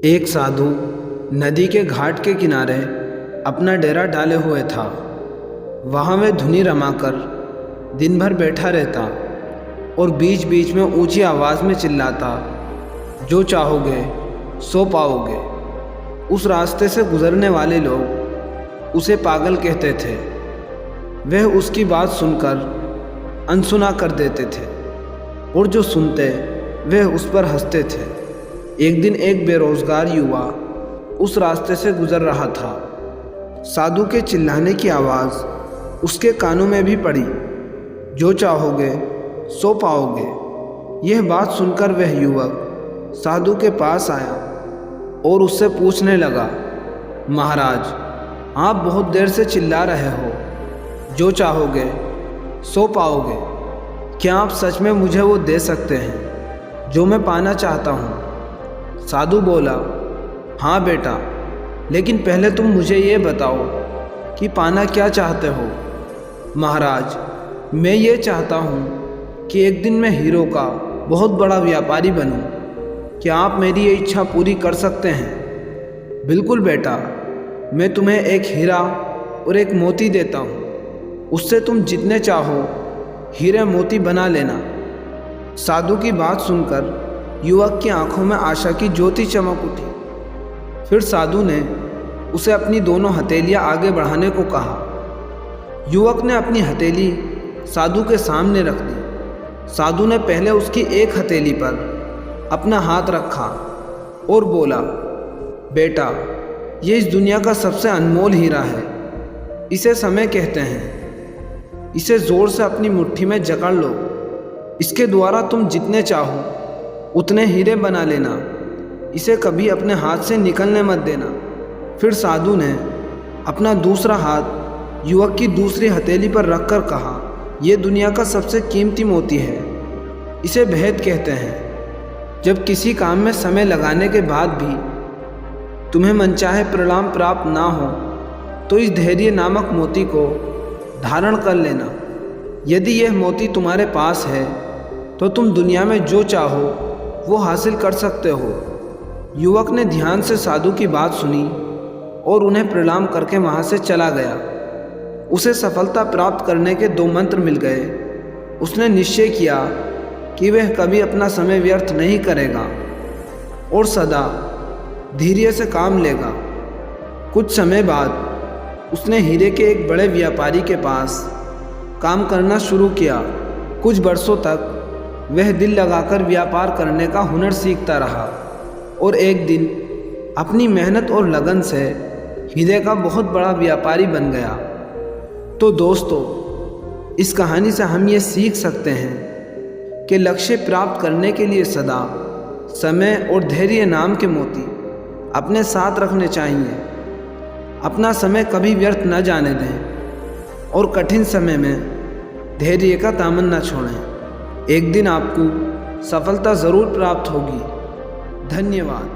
एक साधु नदी के घाट के किनारे अपना डेरा डाले हुए था। वहाँ वह धुनी रमाकर दिन भर बैठा रहता और बीच बीच में ऊंची आवाज़ में चिल्लाता, जो चाहोगे सो पाओगे। उस रास्ते से गुजरने वाले लोग उसे पागल कहते थे। वह उसकी बात सुनकर अनसुना कर देते थे और जो सुनते वह उस पर हंसते थे। एक दिन एक बेरोजगार युवा उस रास्ते से गुजर रहा था। साधु के चिल्लाने की आवाज़ उसके कानों में भी पड़ी, जो चाहोगे सो पाओगे। यह बात सुनकर वह युवक साधु के पास आया और उससे पूछने लगा, महाराज, आप बहुत देर से चिल्ला रहे हो, जो चाहोगे सो पाओगे। क्या आप सच में मुझे वो दे सकते हैं जो मैं पाना चाहता हूँ? साधु बोला, हाँ बेटा, लेकिन पहले तुम मुझे ये बताओ कि पाना क्या चाहते हो। महाराज, मैं ये चाहता हूँ कि एक दिन मैं हीरो का बहुत बड़ा व्यापारी बनूँ। क्या आप मेरी ये इच्छा पूरी कर सकते हैं? बिल्कुल बेटा, मैं तुम्हें एक हीरा और एक मोती देता हूँ। उससे तुम जितने चाहो हीरे मोती बना लेना। साधु की बात सुनकर युवक की आंखों में आशा की ज्योति चमक उठी। फिर साधु ने उसे अपनी दोनों हथेलियां आगे बढ़ाने को कहा। युवक ने अपनी हथेली साधु के सामने रख दी। साधु ने पहले उसकी एक हथेली पर अपना हाथ रखा और बोला, बेटा, ये इस दुनिया का सबसे अनमोल हीरा है। इसे समय कहते हैं। इसे जोर से अपनी मुट्ठी में जकड़ लो। इसके द्वारा तुम जितने चाहो उतने हीरे बना लेना। इसे कभी अपने हाथ से निकलने मत देना। फिर साधु ने अपना दूसरा हाथ युवक की दूसरी हथेली पर रखकर कहा, यह दुनिया का सबसे कीमती मोती है। इसे भेद कहते हैं। जब किसी काम में समय लगाने के बाद भी तुम्हें मनचाहे परिणाम प्राप्त ना हो तो इस धैर्य नामक मोती को धारण कर लेना। यदि यह मोती तुम्हारे पास है तो तुम दुनिया में जो चाहो वो हासिल कर सकते हो। युवक ने ध्यान से साधु की बात सुनी और उन्हें प्रणाम करके वहाँ से चला गया। उसे सफलता प्राप्त करने के 2 मंत्र मिल गए। उसने निश्चय किया कि वह कभी अपना समय व्यर्थ नहीं करेगा और सदा धैर्य से काम लेगा। कुछ समय बाद उसने हीरे के एक बड़े व्यापारी के पास काम करना शुरू किया। कुछ वर्षों तक वह दिल लगाकर व्यापार करने का हुनर सीखता रहा और एक दिन अपनी मेहनत और लगन से हीरे का बहुत बड़ा व्यापारी बन गया। तो दोस्तों, इस कहानी से हम ये सीख सकते हैं कि लक्ष्य प्राप्त करने के लिए सदा समय और धैर्य नाम के मोती अपने साथ रखने चाहिए। अपना समय कभी व्यर्थ न जाने दें और कठिन समय में धैर्य का दामन न छोड़ें। एक दिन आपको सफलता ज़रूर प्राप्त होगी। धन्यवाद।